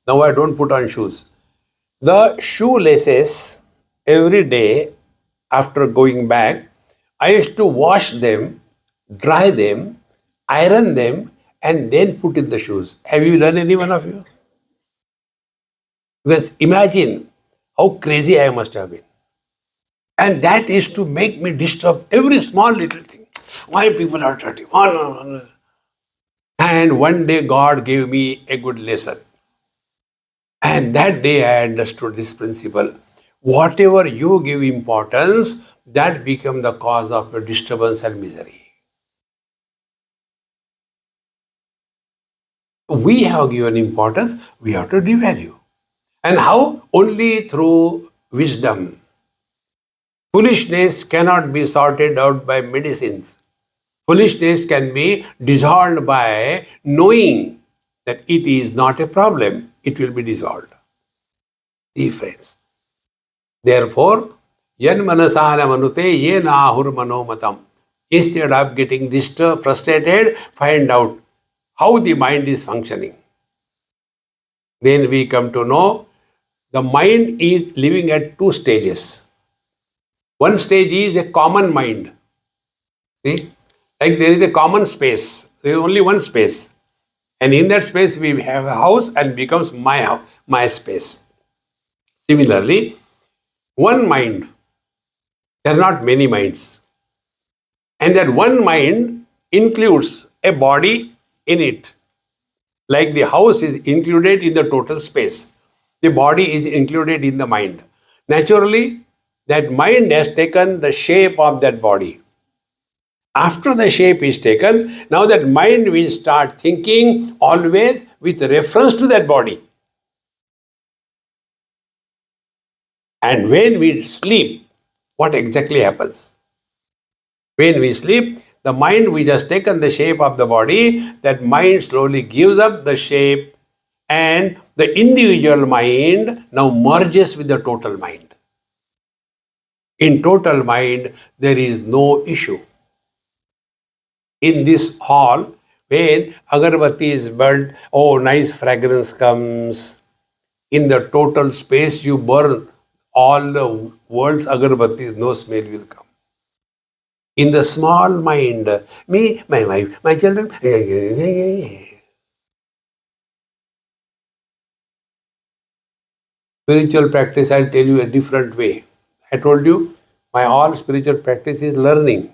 Now I don't put on shoes. The shoelaces every day after going back, I used to wash them, dry them, iron them, and then put in the shoes. Have you done any one of you? Because imagine how crazy I must have been. And that is to make me disturb every small little thing. Why people are dirty? And one day God gave me a good lesson. And that day I understood this principle. Whatever you give importance, that becomes the cause of your disturbance and misery. We have given importance, we have to devalue. And how? Only through wisdom. Foolishness cannot be sorted out by medicines. Foolishness can be dissolved by knowing that it is not a problem, it will be dissolved. See, friends. Therefore, yan manasana manute ye nahur manomatam. Instead of getting disturbed, frustrated, find out how the mind is functioning. Then we come to know the mind is living at two stages. One stage is a common mind. See? Like there is a common space. There is only one space. And in that space we have a house and becomes my house, my space. Similarly, one mind. There are not many minds. And that one mind includes a body in it. Like the house is included in the total space. The body is included in the mind. Naturally, that mind has taken the shape of that body. After the shape is taken, now that mind will start thinking always with reference to that body. And when we sleep, what exactly happens? When we sleep, the mind which has taken the shape of the body, that mind slowly gives up the shape and the individual mind now merges with the total mind. In total mind, there is no issue. In this hall, when agarbatti is burnt, oh, nice fragrance comes. In the total space you burn all the world's agarbattis, no smell will come. In the small mind, me, my wife, my children, spiritual practice, I'll tell you a different way. I told you, my all spiritual practice is learning.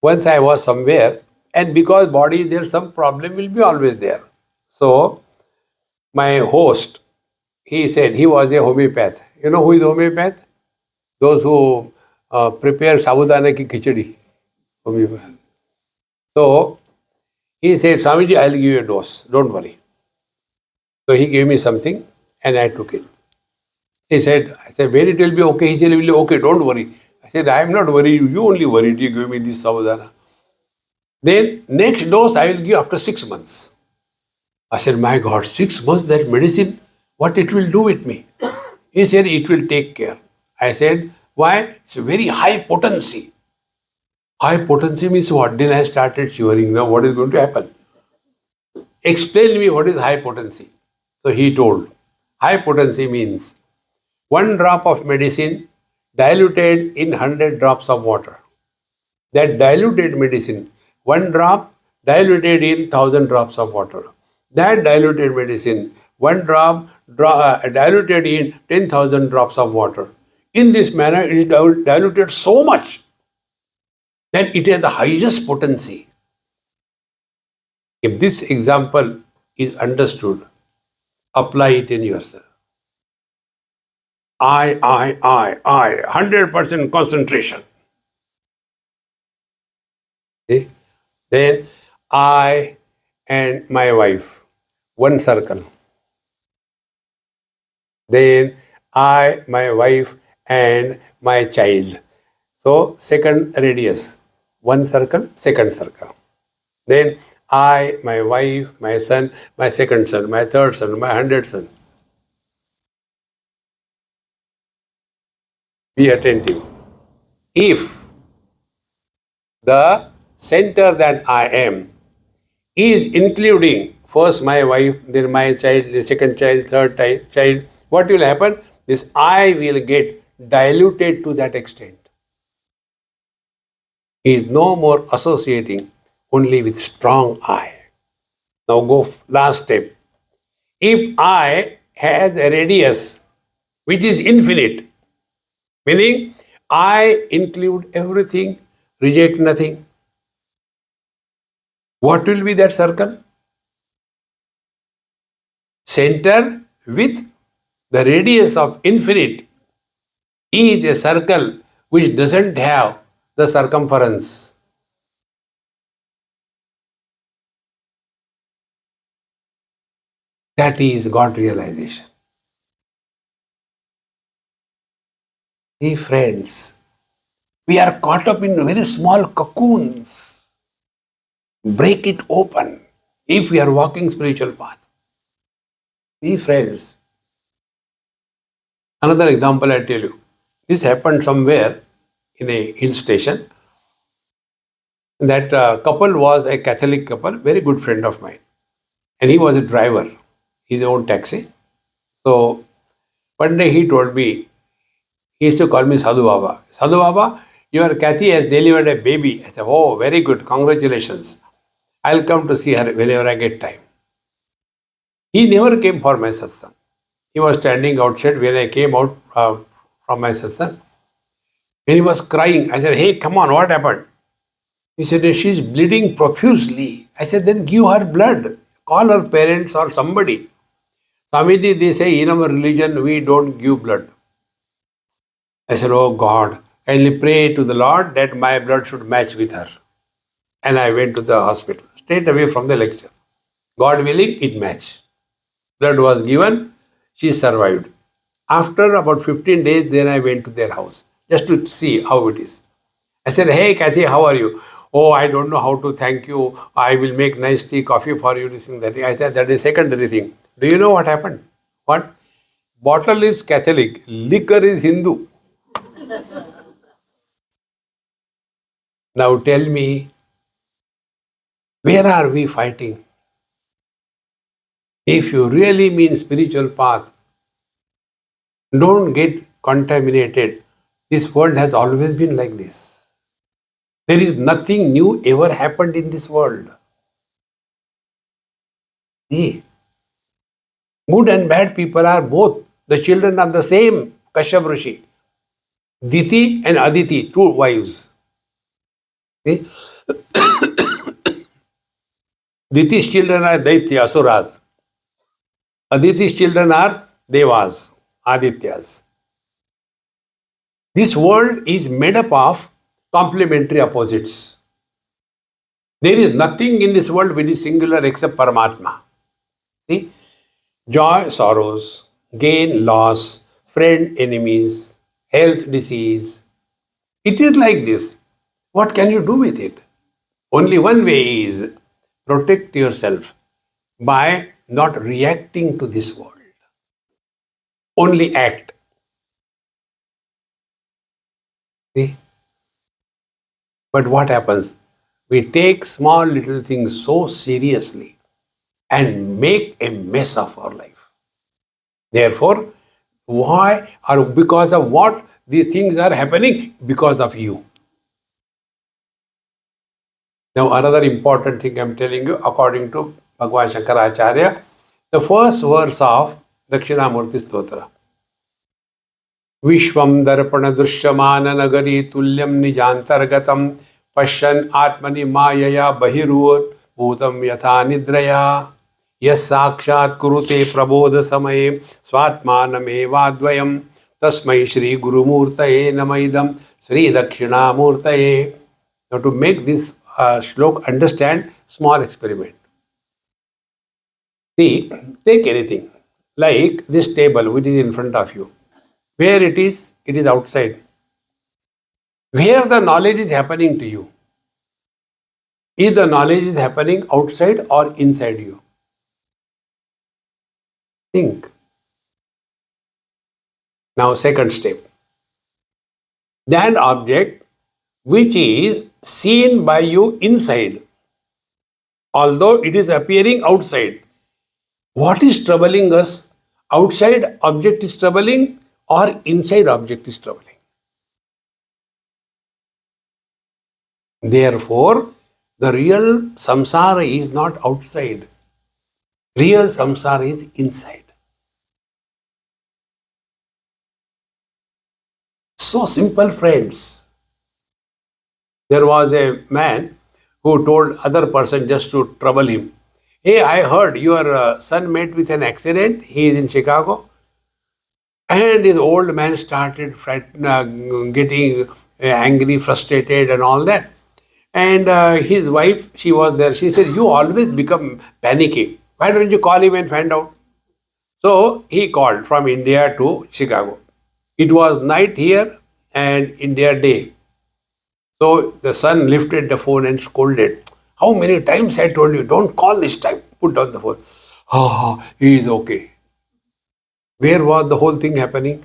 Once I was somewhere, and because body is there, some problem will be always there. So, my host, he said he was a homeopath. You know who is homeopath? Those who prepare sabudana ki khichdi. Homeopath. So, he said, Swamiji, I'll give you a dose. Don't worry. So, he gave me something and I took it. He said, I said, when it will be okay? He said, it will be okay, don't worry. I said, I am not worried. You only worried. You give me this sabudana. Then, next dose I will give after 6 months. I said, my God, 6 months that medicine, what it will do with me? He said, it will take care. I said, why? It's a very high potency. High potency means what? Then I started shivering. Now what is going to happen? Explain me what is high potency. So he told, high potency means one drop of medicine diluted in 100 drops of water. That diluted medicine, one drop diluted in 1,000 drops of water. That diluted medicine, one drop diluted in 10,000 drops of water. In this manner, it is diluted so much that it has the highest potency. If this example is understood, apply it in yourself. I, 100% concentration. See? Then I and my wife, one circle. Then I, my wife, and my child. So, second radius, one circle, second circle. Then I, my wife, my son, my second son, my third son, my 100th son. Be attentive. If the center that I am is including first my wife, then my child, the second child, third child, what will happen? This I will get diluted to that extent. He is no more associating only with strong I. Now go last step. If I has a radius which is infinite, meaning I include everything, reject nothing, what will be that circle? Center with the radius of infinite is a circle which doesn't have the circumference. That is God realization. Hey friends, we are caught up in very small cocoons. Break it open if we are walking spiritual path. See friends, another example I tell you. This happened somewhere in a hill station. That couple was a Catholic couple, very good friend of mine. And he was a driver, his own taxi. So one day he told me, he used to call me Sadhu Baba. Sadhu Baba, your Kathy has delivered a baby. I said, oh, very good, congratulations. I'll come to see her whenever I get time. He never came for my satsang. He was standing outside when I came out from my satsang. When he was crying, I said, hey, come on, what happened? He said, she's bleeding profusely. I said, then give her blood. Call her parents or somebody. Swamiji, they say in our religion, we don't give blood. I said, oh God, kindly pray to the Lord that my blood should match with her. And I went to the hospital, straight away from the lecture. God willing, it matched. Blood was given, she survived. After about 15 days, then I went to their house, just to see how it is. I said, hey Kathy, how are you? Oh, I don't know how to thank you. I will make nice tea, coffee for you, this and that. I said, that is secondary thing. Do you know what happened? What? Bottle is Catholic, liquor is Hindu. Now tell me, where are we fighting? If you really mean spiritual path, don't get contaminated. This world has always been like this. There is nothing new ever happened in this world. See, good and bad people are both the children of the same Kashyap Rishi. Diti and Aditi, two wives. See? Diti's children are Daitya, Asuras. Aditi's children are Devas, Adityas. This world is made up of complementary opposites. There is nothing in this world which is singular except Paramatma. See? Joy, sorrows, gain, loss, friend, enemies, health, disease. It is like this. What can you do with it? Only one way is protect yourself by not reacting to this world. Only act. See? But what happens? We take small little things so seriously and make a mess of our life. Therefore, why or because of what these things are happening? Because of you. Now, another important thing I'm telling you, according to Bhagwan Shankaracharya, the first verse of Dakshinamurti Stotra. Vishwam darpana drishyamana nagari tulyam nijantargatam पश्यन् आत्मनि मायया बहिर्भूतं यथा निद्रया यः साक्षात् कुरुते प्रबोध समये स्वात्मानमेवाद्वयं तस्मै श्री गुरुमूर्तये नमः इदं श्री दक्षिणामूर्तये. Now to make this shlok understand, small experiment. See, take anything like this table which is in front of you. Where it is outside. Where the knowledge is happening to you. Is the knowledge is happening outside or inside you? Think. Now, second step. That object which is seen by you inside, although it is appearing outside. What is troubling us? Outside object is troubling or inside object is troubling? Therefore, the real samsara is not outside. Real samsara is inside. So simple, friends. There was a man who told other person just to trouble him. Hey, I heard your son met with an accident. He is in Chicago. And his old man started getting angry, frustrated and all that. And his wife, she was there. She said, you always become panicky. Why don't you call him and find out? So he called from India to Chicago. It was night here and India day. So the son lifted the phone and scolded. How many times I told you, don't call this time. Put down the phone. He is okay. Where was the whole thing happening?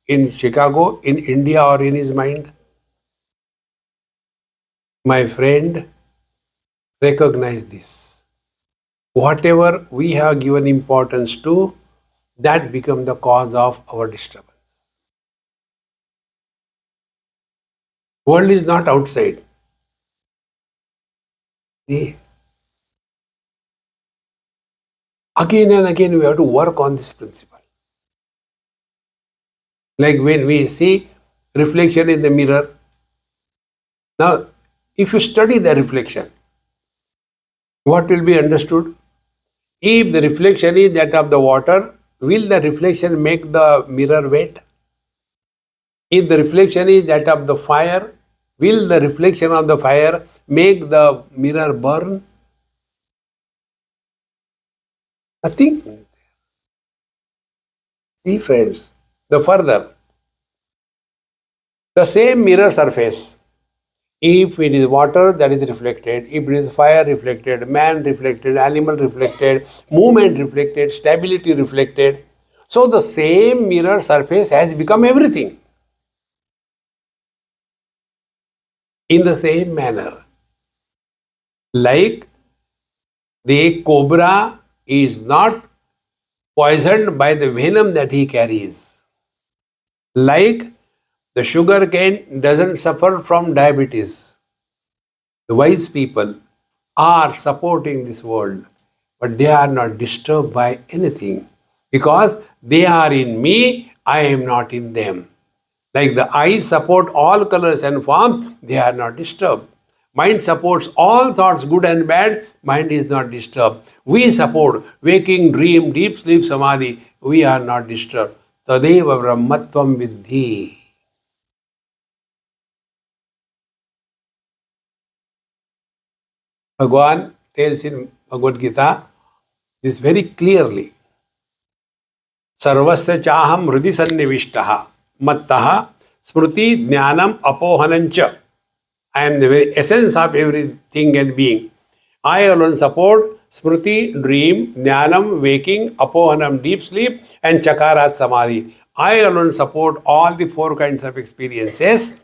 In Chicago, in India, or in his mind? My friend, recognize this. Whatever we have given importance to, that becomes the cause of our disturbance. World is not outside. See? Again and again we have to work on this principle. Like when we see reflection in the mirror. Now, if you study the reflection, what will be understood? If the reflection is that of the water, will the reflection make the mirror wet? If the reflection is that of the fire, will the reflection of the fire make the mirror burn? Nothing. See, friends, the further, the same mirror surface, if it is water, that is reflected, if it is fire, reflected, man reflected, animal reflected, movement reflected, stability reflected. So the same mirror surface has become everything. In the same manner, like the cobra is not poisoned by the venom that he carries, like the sugar cane doesn't suffer from diabetes. The wise people are supporting this world, but they are not disturbed by anything because they are in me, I am not in them. Like the eyes support all colors and forms, they are not disturbed. Mind supports all thoughts, good and bad, mind is not disturbed. We support waking, dream, deep sleep, samadhi, we are not disturbed. Tadeva brahmatvam vidhi. Bhagavan tells in Bhagavad Gita this very clearly. Sarvasya chaham hridi sannivishtaha mattaha smriti jnanam apohanancha. I am the very essence of everything and being. I alone support smriti, dream, jnanam, waking, apohanam, deep sleep, and chakarat samadhi. I alone support all the four kinds of experiences.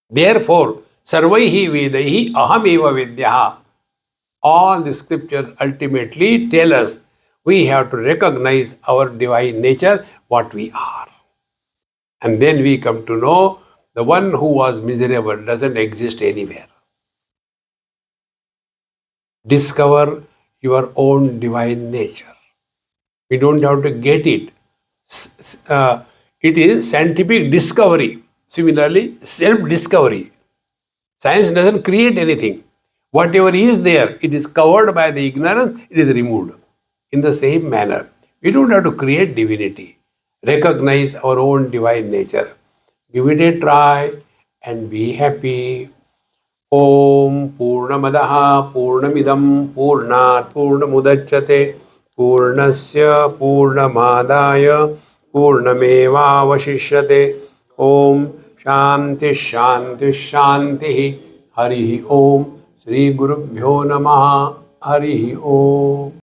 Therefore, Sarvaihi Vedaihi Ahameva Vidyaha. All the scriptures ultimately tell us we have to recognize our divine nature, what we are. And then we come to know the one who was miserable doesn't exist anywhere. Discover your own divine nature. We don't have to get it. It is scientific discovery. Similarly, self-discovery. Science doesn't create anything. Whatever is there, it is covered by the ignorance, it is removed. In the same manner, we don't have to create divinity. Recognize our own divine nature. Give it a try and be happy. Om Purnamadaha Purnamidam Purnat Purnamudachyate Purnasya Purnamadaya Purnamevavashishyate. Om Shanti Shanti Shanti. Hari Om. Shri Gurubhyo Namaha. Hari Om.